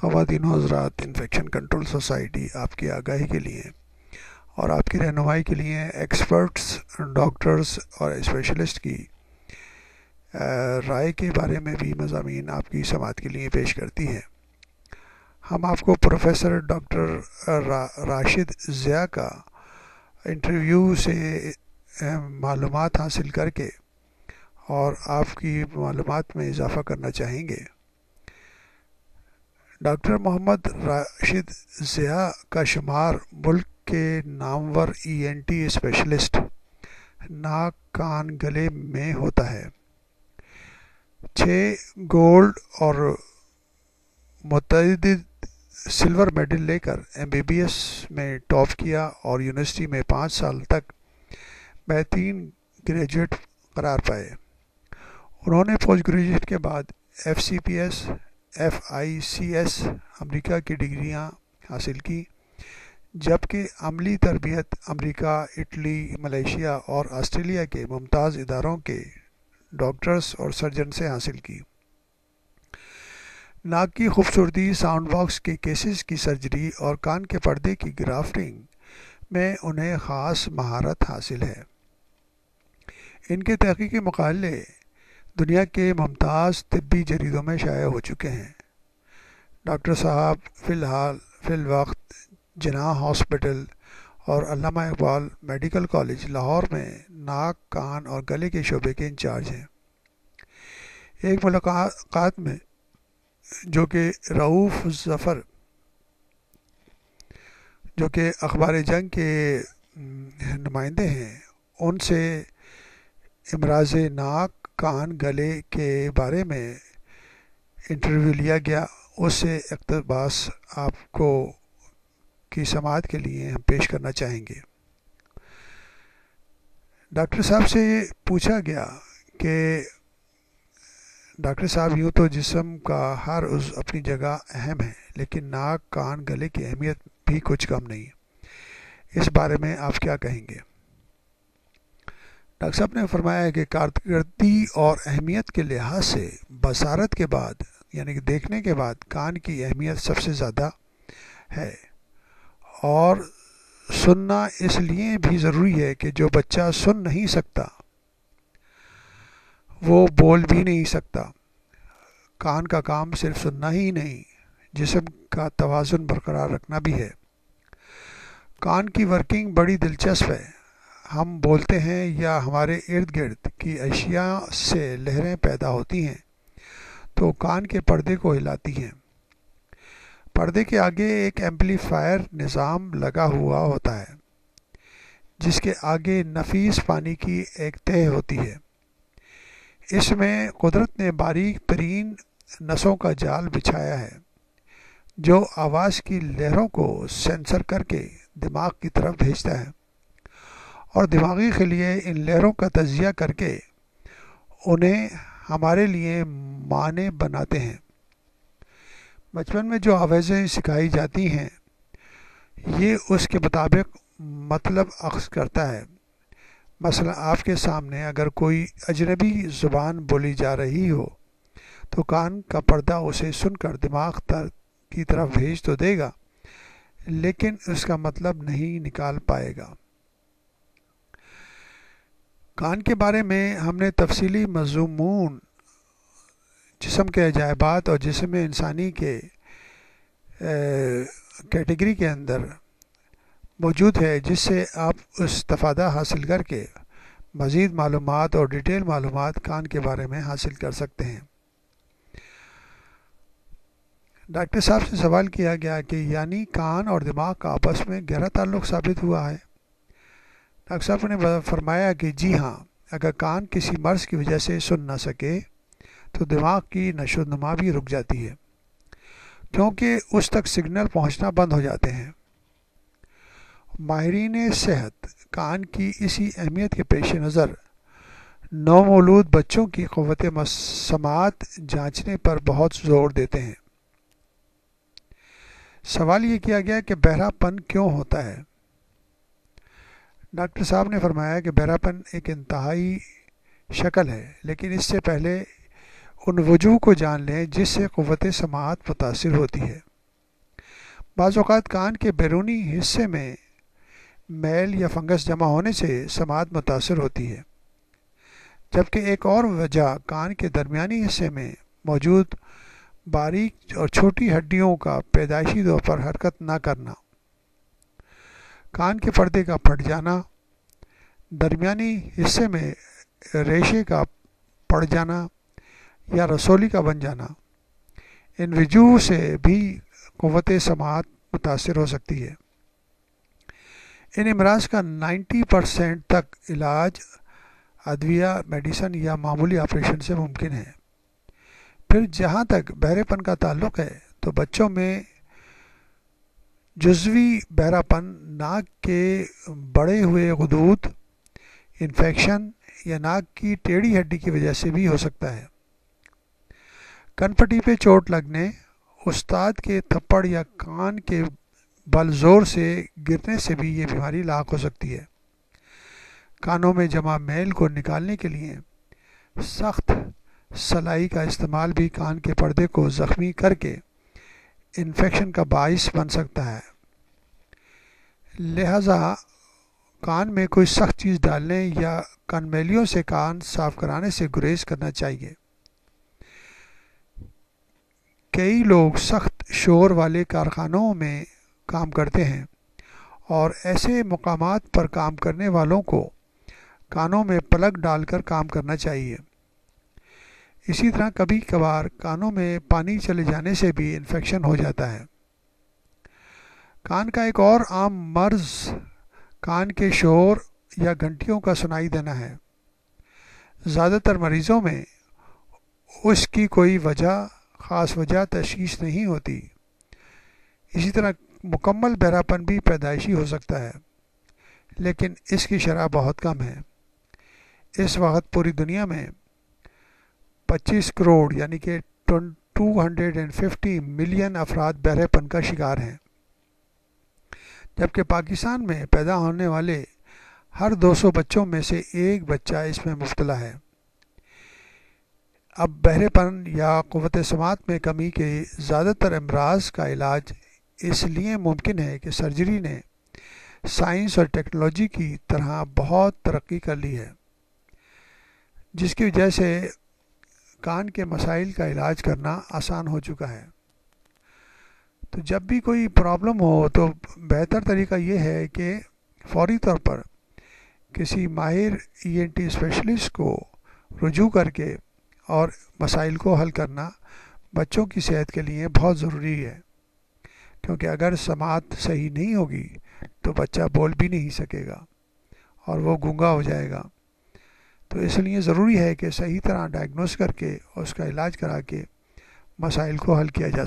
خواتین و حضرات، انفیکشن کنٹرول سوسائٹی آپ کی آگاہی کے لیے اور آپ کی رہنمائی کے لیے ایکسپرٹس، ڈاکٹرز اور اسپیشلسٹ کی رائے کے بارے میں بھی مضامین آپ کی سماعت کے لیے پیش کرتی ہے۔ ہم آپ کو پروفیسر ڈاکٹر راشد ضیاء کا انٹرویو سے معلومات حاصل کر کے اور آپ کی معلومات میں اضافہ کرنا چاہیں گے۔ ڈاکٹر محمد راشد ضیاء کا شمار ملک کے نامور ENT اسپیشلسٹ ناک کان گلے میں ہوتا ہے۔ 6 گولڈ اور متعدد سلور میڈل لے کر MBBS میں ٹاپ کیا اور یونیورسٹی میں 5 سال تک بہترین گریجویٹ قرار پائے۔ انہوں نے پوسٹ گریجویٹ کے بعد FCPS FICS امریکہ کی ڈگریاں حاصل کی، جبکہ عملی تربیت امریکہ، اٹلی، ملیشیا اور آسٹریلیا کے ممتاز اداروں کے ڈاکٹرز اور سرجن سے حاصل کی۔ ناک کی خوبصورتی، ساؤنڈ باکس کے کیسز کی سرجری اور کان کے پردے کی گرافٹنگ میں انہیں خاص مہارت حاصل ہے۔ ان کے تحقیقی مقالے دنیا کے ممتاز طبی جریدوں میں شائع ہو چکے ہیں۔ ڈاکٹر صاحب فی الوقت جناح ہاسپٹل اور علامہ اقبال میڈیکل کالج لاہور میں ناک، کان اور گلے کے شعبے کے انچارج ہیں۔ ایک ملاقات میں جو کہ رؤوف ظفر، جو کہ اخبار جنگ کے نمائندے ہیں، ان سے امراض ناک، کان، گلے کے بارے میں انٹرویو لیا گیا، اس سے اقتباس آپ کو کی سماعت کے لیے ہم پیش کرنا چاہیں گے۔ ڈاکٹر صاحب سے پوچھا گیا کہ ڈاکٹر صاحب، یوں تو جسم کا ہر عضو اپنی جگہ اہم ہے، لیکن ناک، کان، گلے کی اہمیت بھی کچھ کم نہیں، اس بارے میں آپ کیا کہیں گے؟ ڈاکٹر صاحب نے فرمایا کہ کارکردگی اور اہمیت کے لحاظ سے بصارت کے بعد، یعنی کہ دیکھنے کے بعد، کان کی اہمیت سب سے زیادہ ہے، اور سننا اس لیے بھی ضروری ہے کہ جو بچہ سن نہیں سکتا وہ بول بھی نہیں سکتا۔ کان کا کام صرف سننا ہی نہیں، جسم کا توازن برقرار رکھنا بھی ہے۔ کان کی ورکنگ بڑی دلچسپ ہے۔ ہم بولتے ہیں یا ہمارے ارد گرد کی اشیاء سے لہریں پیدا ہوتی ہیں تو کان کے پردے کو ہلاتی ہیں۔ پردے کے آگے ایک ایمپلیفائر نظام لگا ہوا ہوتا ہے، جس کے آگے نفیس پانی کی ایک تہہ ہوتی ہے۔ اس میں قدرت نے باریک ترین نسوں کا جال بچھایا ہے، جو آواز کی لہروں کو سینسر کر کے دماغ کی طرف بھیجتا ہے اور دماغی خلیے ان لہروں کا تجزیہ کر کے انہیں ہمارے لیے معنی بناتے ہیں۔ بچپن میں جو آوازیں سکھائی جاتی ہیں، یہ اس کے مطابق مطلب اخذ کرتا ہے۔ مثلا آپ کے سامنے اگر کوئی اجنبی زبان بولی جا رہی ہو تو کان کا پردہ اسے سن کر دماغ کی طرف بھیج تو دے گا، لیکن اس کا مطلب نہیں نکال پائے گا۔ کان کے بارے میں ہم نے تفصیلی مضمون جسم کے عجائبات اور جسم انسانی کے کیٹیگری کے اندر موجود ہے، جس سے آپ استفادہ حاصل کر کے مزید معلومات اور ڈیٹیل معلومات کان کے بارے میں حاصل کر سکتے ہیں۔ ڈاکٹر صاحب سے سوال کیا گیا کہ یعنی کان اور دماغ کا آپس میں گہرا تعلق ثابت ہوا ہے؟ ڈاکٹر صاحب نے فرمایا کہ جی ہاں، اگر کان کسی مرض کی وجہ سے سن نہ سکے تو دماغ کی نشو و نما بھی رک جاتی ہے، کیونکہ اس تک سگنل پہنچنا بند ہو جاتے ہیں۔ ماہرین صحت کان کی اسی اہمیت کے پیش نظر نومولود بچوں کی قوت سماعت جانچنے پر بہت زور دیتے ہیں۔ سوال یہ کیا گیا کہ بہرا پن کیوں ہوتا ہے؟ ڈاکٹر صاحب نے فرمایا کہ بہرا پن ایک انتہائی شکل ہے، لیکن اس سے پہلے ان وجوہ کو جان لیں جس سے قوت سماعت متاثر ہوتی ہے۔ بعض اوقات کان کے بیرونی حصے میں میل یا فنگس جمع ہونے سے سماعت متاثر ہوتی ہے، جبکہ ایک اور وجہ کان کے درمیانی حصے میں موجود باریک اور چھوٹی ہڈیوں کا پیدائشی طور پر حرکت نہ کرنا، کان کے پردے کا پھٹ جانا، درمیانی حصے میں ریشے کا پڑ جانا یا رسولی کا بن جانا، ان وجوہ سے بھی قوت سماعت متاثر ہو سکتی ہے۔ ان امراض کا 90% تک علاج ادویہ، میڈیسن یا معمولی آپریشن سے ممکن ہے۔ پھر جہاں تک بہرے پن کا تعلق ہے تو بچوں میں جزوی بہرا پن ناک کے بڑے ہوئے غدود، انفیکشن یا ناک کی ٹیڑھی ہڈی کی وجہ سے بھی ہو سکتا ہے۔ کن پٹی پہ چوٹ لگنے، استاد کے تھپڑ یا کان کے بل زور سے گرنے سے بھی یہ بیماری لاحق ہو سکتی ہے۔ کانوں میں جمع میل کو نکالنے کے لیے سخت سلائی کا استعمال بھی کان کے پردے کو زخمی کر کے انفیکشن کا باعث بن سکتا ہے۔ لہذا کان میں کوئی سخت چیز ڈالنے یا کان میلیوں سے کان صاف کرانے سے گریز کرنا چاہیے۔ کئی لوگ سخت شور والے کارخانوں میں کام کرتے ہیں اور ایسے مقامات پر کام کرنے والوں کو کانوں میں پلگ ڈال کر کام کرنا چاہیے۔ اسی طرح کبھی کبھار کانوں میں پانی چلے جانے سے بھی انفیکشن ہو جاتا ہے۔ کان کا ایک اور عام مرض کان کے شور یا گھنٹیوں کا سنائی دینا ہے۔ زیادہ تر مریضوں میں اس کی کوئی خاص وجہ تشخیص نہیں ہوتی۔ اسی طرح مکمل بہراپن بھی پیدائشی ہو سکتا ہے، لیکن اس کی شرح بہت کم ہے۔ اس وقت پوری دنیا میں 25 کروڑ یعنی کہ 250 ملین افراد بہرے پن کا شکار ہیں، جبکہ پاکستان میں پیدا ہونے والے ہر 200 بچوں میں سے ایک بچہ اس میں مبتلا ہے۔ اب بہرے پن یا قوت سماعت میں کمی کے زیادہ تر امراض کا علاج اس لیے ممکن ہے کہ سرجری نے سائنس اور ٹیکنالوجی کی طرح بہت ترقی کر لی ہے، جس کی وجہ سے کان کے مسائل کا علاج کرنا آسان ہو چکا ہے۔ تو جب بھی کوئی پرابلم ہو تو بہتر طریقہ یہ ہے کہ فوری طور پر کسی ماہر ENT اسپیشلسٹ کو رجوع کر کے اور مسائل کو حل کرنا بچوں کی صحت کے لیے بہت ضروری ہے، کیونکہ اگر سماعت صحیح نہیں ہوگی تو بچہ بول بھی نہیں سکے گا اور وہ گونگا ہو جائے گا۔ تو اس لیے ضروری ہے کہ صحیح طرح ڈائگنوز کر کے اور اس کا علاج کرا کے مسائل کو حل کیا جا